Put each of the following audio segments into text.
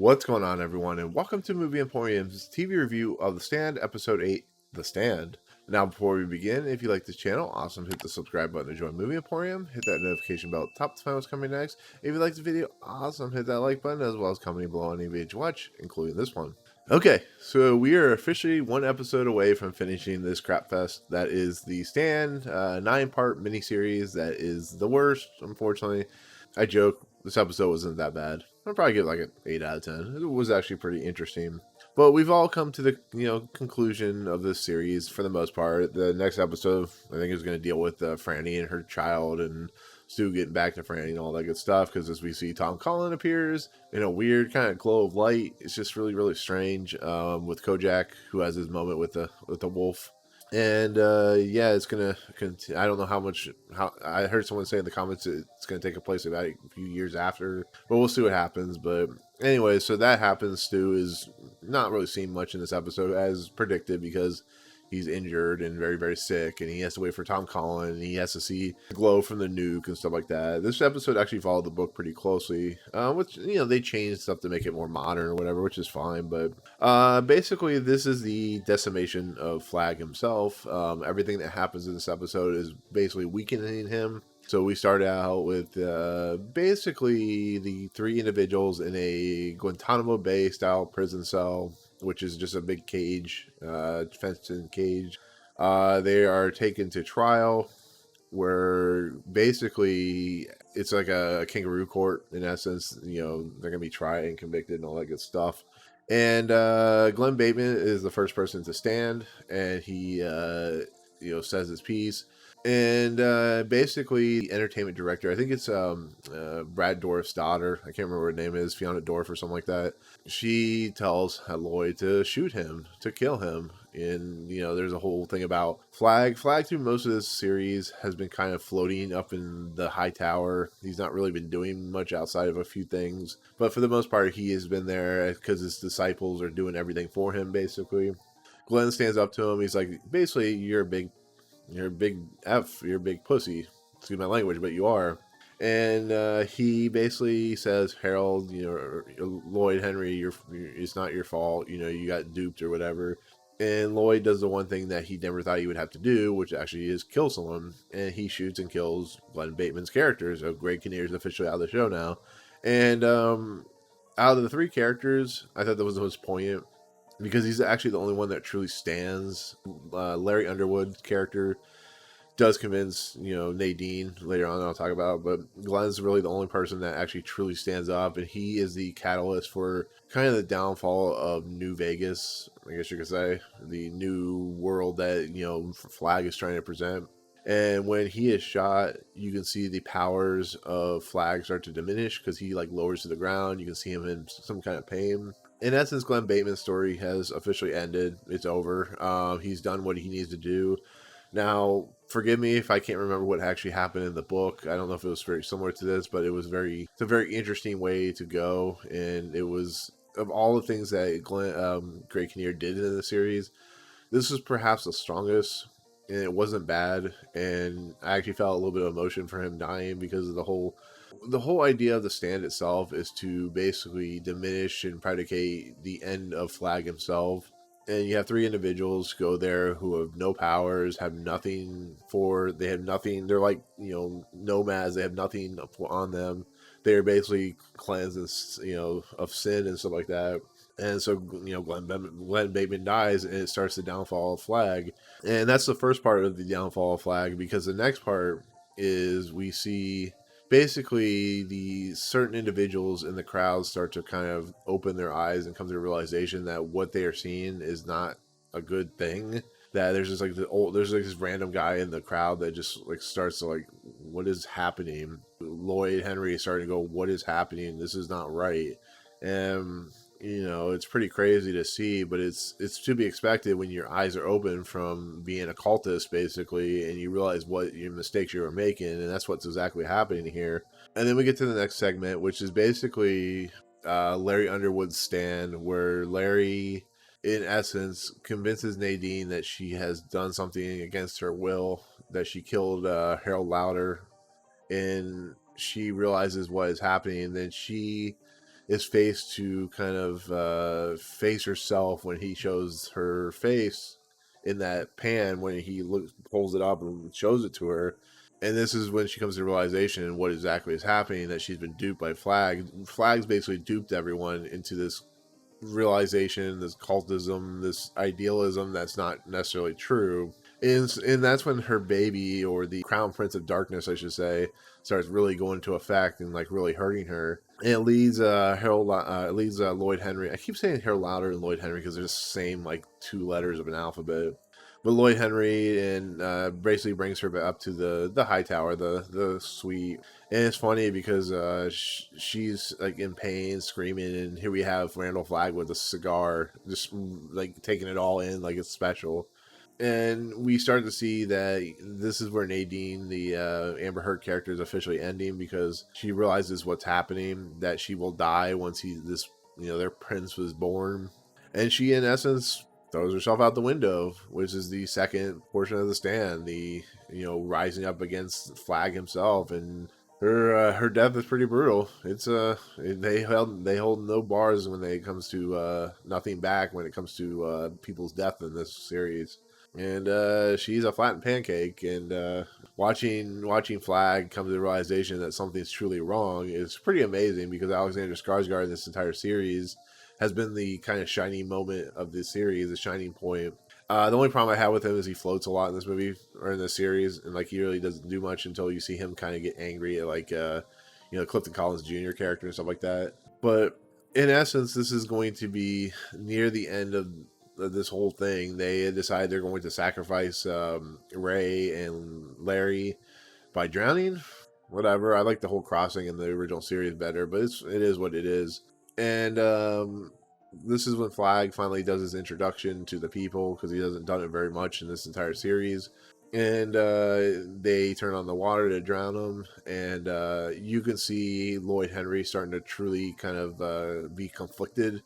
What's going on, everyone, and welcome to Movie Emporium's TV review of The Stand, Episode 8, The Stand. Now, before we begin, if you like this channel, awesome, hit the subscribe button to join Movie Emporium, hit that notification bell at the top to find what's coming next. If you like the video, awesome, hit that like button, as well as commenting below on any video you watch, including this one. Okay, so we are officially one episode away from finishing this crap fest that is The Stand, 9-part miniseries that is the worst, unfortunately. I joke, this episode wasn't that bad. I'd probably give it like an 8 out of 10. It was actually pretty interesting. But we've all come to the conclusion of this series for the most part. The next episode, I think, is going to deal with Franny and her child and Stu getting back to Franny and all that good stuff. Because as we see, Tom Cullen appears in a weird kind of glow of light. It's just really, really strange with Kojak, who has his moment with the Wolff. And yeah, it's gonna continue. I don't know how I heard someone say in the comments it's gonna take a place about a few years after, but we'll see what happens. But anyway, so that happens. Stu is not really seen much in this episode as predicted because he's injured and very, very sick, and he has to wait for Tom Cullen, and he has to see the glow from the nuke and stuff like that. This episode actually followed the book pretty closely, which, they changed stuff to make it more modern or whatever, which is fine. But basically, this is the decimation of Flagg himself. Everything that happens in this episode is basically weakening him. So we start out with basically the 3 individuals in a Guantanamo Bay style prison cell, which is just a big cage, fenced-in cage. They are taken to trial, where basically it's like a kangaroo court in essence. They're gonna be tried and convicted and all that good stuff. And Glenn Bateman is the first person to stand, and he says his piece. And basically, the entertainment director, I think it's Brad Dourif's daughter. I can't remember what her name is, Fiona Dourif or something like that. She tells Lloyd to shoot him, to kill him. And, there's a whole thing about Flagg. Flagg, through most of this series, has been kind of floating up in the high tower. He's not really been doing much outside of a few things. But for the most part, he has been there because his disciples are doing everything for him, basically. Glenn stands up to him. He's like, basically, you're a big F, you're a big pussy. Excuse my language, but you are. And he basically says, Harold, Lloyd, Henry, it's not your fault. You got duped or whatever. And Lloyd does the one thing that he never thought he would have to do, which actually is kill someone. And he shoots and kills Glenn Bateman's character. So Greg Kinear is officially out of the show now. And out of the 3 characters, I thought that was the most poignant, because he's actually the only one that truly stands. Larry Underwood's character does convince, Nadine later on, I'll talk about, but Glenn's really the only person that actually truly stands up, and he is the catalyst for kind of the downfall of New Vegas, I guess you could say, the new world that, Flagg is trying to present. And when he is shot, you can see the powers of Flagg start to diminish because he lowers to the ground. You can see him in some kind of pain. In essence, Glenn Bateman's story has officially ended. It's over. He's done what he needs to do. Now, forgive me if I can't remember what actually happened in the book. I don't know if it was very similar to this, but it's a very interesting way to go. And it was, of all the things that Greg Kinear did in the series, this was perhaps the strongest, and it wasn't bad. And I actually felt a little bit of emotion for him dying because of the whole idea of the Stand itself is to basically diminish and predicate the end of Flagg himself. And you have 3 individuals go there who have no powers, have nothing they're like, nomads, they have nothing on them. They're basically cleansed, of sin and stuff like that. And so, Glenn Bateman dies, and it starts the downfall of Flagg. And that's the first part of the downfall of Flagg, because the next part is we see basically the certain individuals in the crowd start to kind of open their eyes and come to the realization that what they are seeing is not a good thing. That there's just there's this random guy in the crowd that just starts to what is happening? Lloyd, Henry is starting to go, what is happening? This is not right. And it's pretty crazy to see, but it's to be expected when your eyes are open from being a cultist, basically, and you realize what your mistakes you were making, and that's what's exactly happening here. And then we get to the next segment, which is basically Larry Underwood's stand, where Larry, in essence, convinces Nadine that she has done something against her will, that she killed Harold Lauder, and she realizes what is happening, and then she his face to kind of face herself when he shows her face in that pan when he pulls it up and shows it to her. And this is when she comes to the realization what exactly is happening, that she's been duped by Flagg. Flagg's basically duped everyone into this realization, this cultism, this idealism that's not necessarily true. And that's when her baby, or the Crown Prince of Darkness, I should say, starts really going into effect and like really hurting her. And it leads Lloyd Henry. I keep saying Harold Lauder and Lloyd Henry because they're the same like two letters of an alphabet. But Lloyd Henry and basically brings her up to the high tower, the suite. And it's funny because she's like in pain, screaming, and here we have Randall Flagg with a cigar, just like taking it all in like it's special. And we start to see that this is where Nadine, the Amber Heard character, is officially ending, because she realizes what's happening, that she will die once their prince was born. And she, in essence, throws herself out the window, which is the second portion of the stand, the rising up against Flagg himself. And her death is pretty brutal. It's they hold no bars when it comes to nothing back when it comes to people's death in this series. And she's a flattened pancake, and watching Flagg come to the realization that something's truly wrong is pretty amazing, because Alexander Skarsgård in this entire series has been the kind of shining moment of this series, the shining point. The only problem I have with him is he floats a lot in this movie, or in this series, and like he really doesn't do much until you see him kind of get angry at like Clifton Collins Jr. character and stuff like that. But in essence, this is going to be near the end of this whole thing. They decide they're going to sacrifice Ray and Larry by drowning. Whatever. I like the whole crossing in the original series better, but it is what it is. And this is when Flagg finally does his introduction to the people, because he hasn't done it very much in this entire series. And they turn on the water to drown him, and you can see Lloyd Henry starting to truly kind of be conflicted,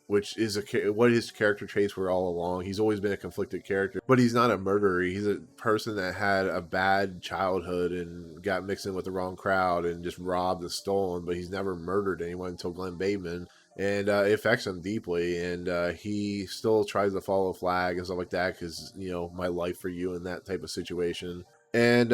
which is what his character traits were all along. He's always been a conflicted character, but he's not a murderer. He's a person that had a bad childhood and got mixed in with the wrong crowd and just robbed and stolen, but he's never murdered anyone until Glenn Bateman. And it affects him deeply, and he still tries to follow Flagg and stuff like that, because, my life for you, in that type of situation. And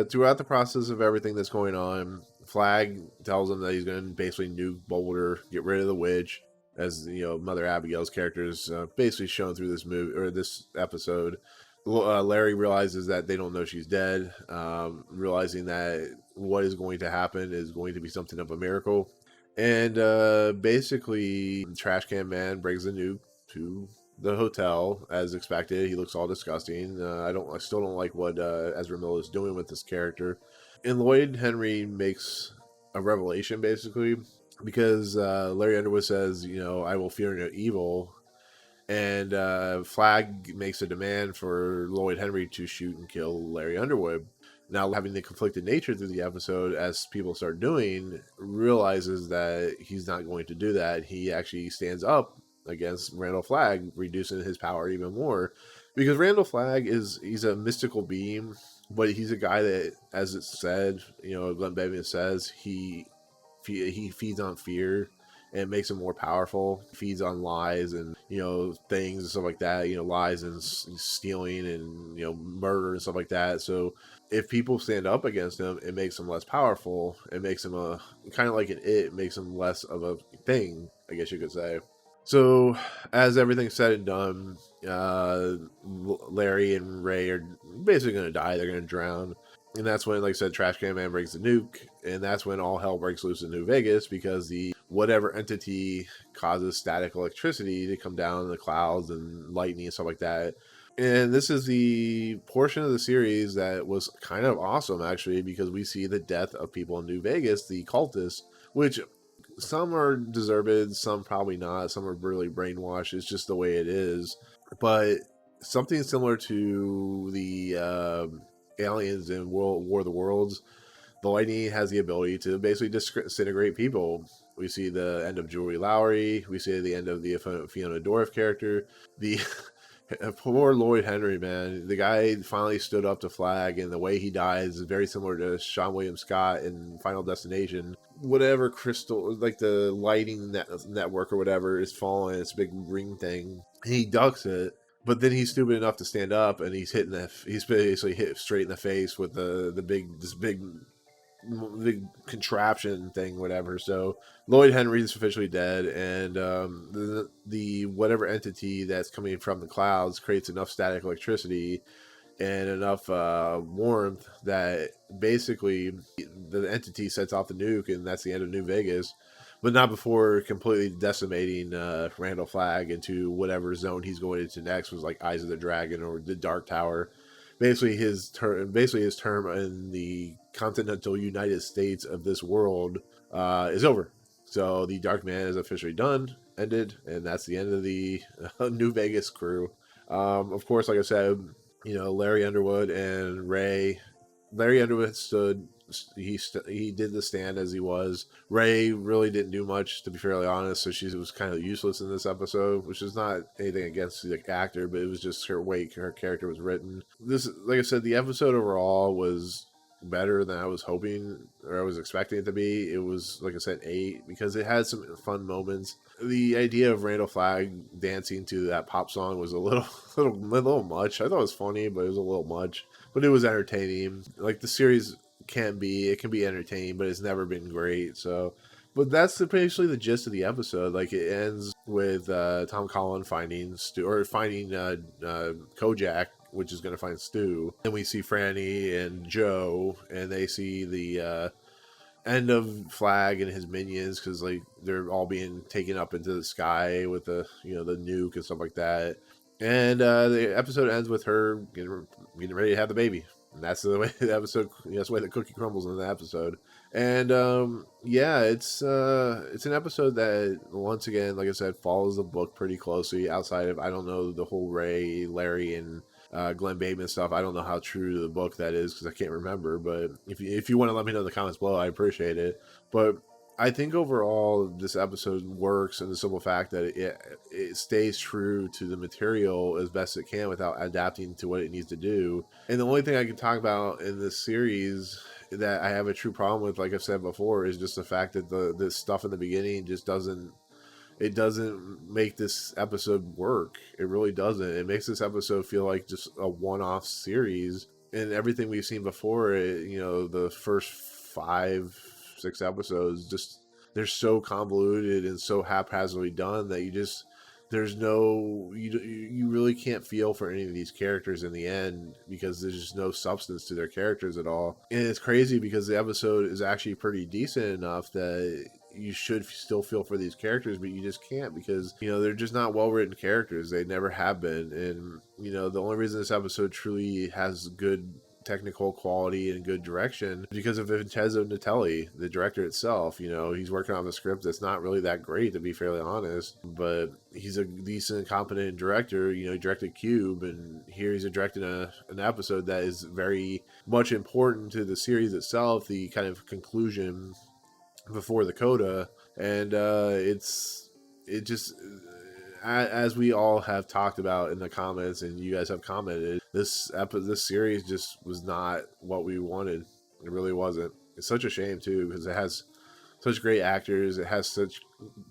throughout the process of everything that's going on, Flagg tells him that he's going to basically nuke Boulder, get rid of the witch, as Mother Abigail's character is basically shown through this movie, or this episode. Larry realizes that they don't know she's dead, realizing that what is going to happen is going to be something of a miracle. And basically, Trash Can Man brings the nuke to the hotel as expected. He looks all disgusting. I still don't like what Ezra Miller is doing with this character. And Lloyd Henry makes a revelation, basically, because Larry Underwood says, I will fear no evil. And Flagg makes a demand for Lloyd Henry to shoot and kill Larry Underwood. Now, having the conflicted nature through the episode, as people start doing, realizes that he's not going to do that. He actually stands up against Randall Flagg, reducing his power even more. Because Randall Flagg he's a mystical being, but he's a guy that, as it's said, Glenn Bateman says, he feeds on fear, and it makes him more powerful. He feeds on lies and things and stuff like that, lies and stealing and murder and stuff like that. So if people stand up against him, it makes him less powerful. It makes him a kind of like it makes him less of a thing, I guess you could say. So as everything's said and done, Larry and Ray are basically going to die. They're going to drown. And that's when, like I said, Trash Can Man brings the nuke, and that's when all hell breaks loose in New Vegas, because the whatever entity causes static electricity to come down in the clouds and lightning and stuff like that. And this is the portion of the series that was kind of awesome, actually, because we see the death of people in New Vegas, the cultists, which some are deserved, some probably not, some are really brainwashed. It's just the way it is. But something similar to the aliens in War of the Worlds, the lightning has the ability to basically disintegrate people. We see the end of Julie Lowry. We see the end of the Fiona Dourif character. The Poor Lloyd Henry, man. The guy finally stood up to Flagg, and the way he dies is very similar to Sean William Scott in Final Destination. Whatever crystal, like the lighting network or whatever, is falling. It's a big ring thing. And he ducks it, but then he's stupid enough to stand up, and he's basically hit straight in the face with this big contraption thing, whatever. So Lloyd Henry is officially dead, and the whatever entity that's coming from the clouds creates enough static electricity and enough warmth that basically the entity sets off the nuke, and that's the end of New Vegas. But not before completely decimating Randall Flagg into whatever zone he's going into next, was like Eyes of the Dragon or the Dark Tower. Basically his term in the continental United States of this world is over. So the Dark Man is officially ended, and that's the end of the New Vegas crew. Of course, like I said, Larry Underwood and Ray. Larry Underwood he did the stand as he was. Ray really didn't do much, to be fairly honest, so she was kind of useless in this episode, which is not anything against the actor, but it was just her way her character was written. This, like I said, the episode overall was better than I was hoping or I was expecting it to be. It was, like I said, 8 because it had some fun moments. The idea of Randall Flagg dancing to that pop song was a little much. I thought it was funny, but it was a little much. But it was entertaining. Like the series can be entertaining, but it's never been great. So, but that's basically the gist of the episode. Like it ends with Tom Collin finding Kojak, which is going to find Stu. And we see Franny and Joe, and they see the end of Flagg and his minions, because like they're all being taken up into the sky with the the nuke and stuff like that. And the episode ends with her getting ready to have the baby. And that's the way the episode. That's the way the cookie crumbles in the episode. And yeah, it's an episode that once again, like I said, follows the book pretty closely. Outside of, I don't know, the whole Ray, Larry, and Glenn Bateman stuff. I don't know how true to the book that is because I can't remember. But if you want to let me know in the comments below, I appreciate it. But I think overall this episode works in the simple fact that it stays true to the material as best it can without adapting to what it needs to do. And the only thing I can talk about in this series that I have a true problem with, like I've said before, is just the fact that the stuff in the beginning just doesn't make this episode work. It really doesn't. It makes this episode feel like just a one-off series, and everything we've seen before it, the first 5-6 episodes, just they're so convoluted and so haphazardly done that you really can't feel for any of these characters in the end, because there's just no substance to their characters at all. And it's crazy because the episode is actually pretty decent enough that you should still feel for these characters, but you just can't, because they're just not well written characters. They never have been. And the only reason this episode truly has good technical quality and good direction because of Vincenzo Natali, the director itself. He's working on a script that's not really that great, to be fairly honest, but he's a decent, competent director. He directed Cube, and here he's directing an episode that is very much important to the series itself, the kind of conclusion before the coda. And it just, as we all have talked about in the comments, and you guys have commented, this series just was not what we wanted. It really wasn't. It's such a shame too, because it has such great actors, it has such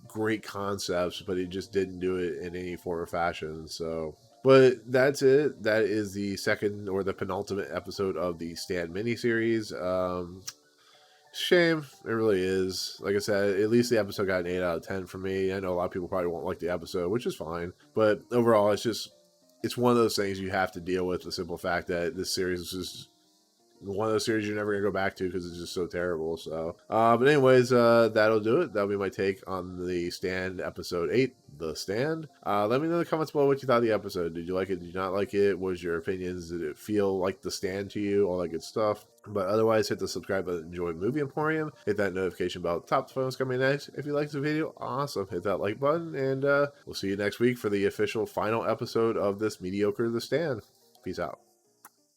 great concepts, but it just didn't do it in any form or fashion. So, but that's it. That is the second or the penultimate episode of the Stand miniseries. Shame, it really is. Like I said, at least the episode got an 8 out of 10 for me. I know a lot of people probably won't like the episode, which is fine, but overall it's one of those things you have to deal with, the simple fact that this series is one of those series you're never gonna go back to because it's just so terrible. So but anyways, that'll do it. That'll be my take on the Stand episode 8, The Stand. Let me know in the comments below what you thought of the episode. Did you like it? Did you not like it? What was your opinions? Did it feel like The Stand to you? All that good stuff. But otherwise, hit the subscribe button, enjoy Movie Emporium, hit that notification bell, top phones coming next. If you liked the video, awesome, hit that like button, and we'll see you next week for the official final episode of this mediocre The Stand. Peace out.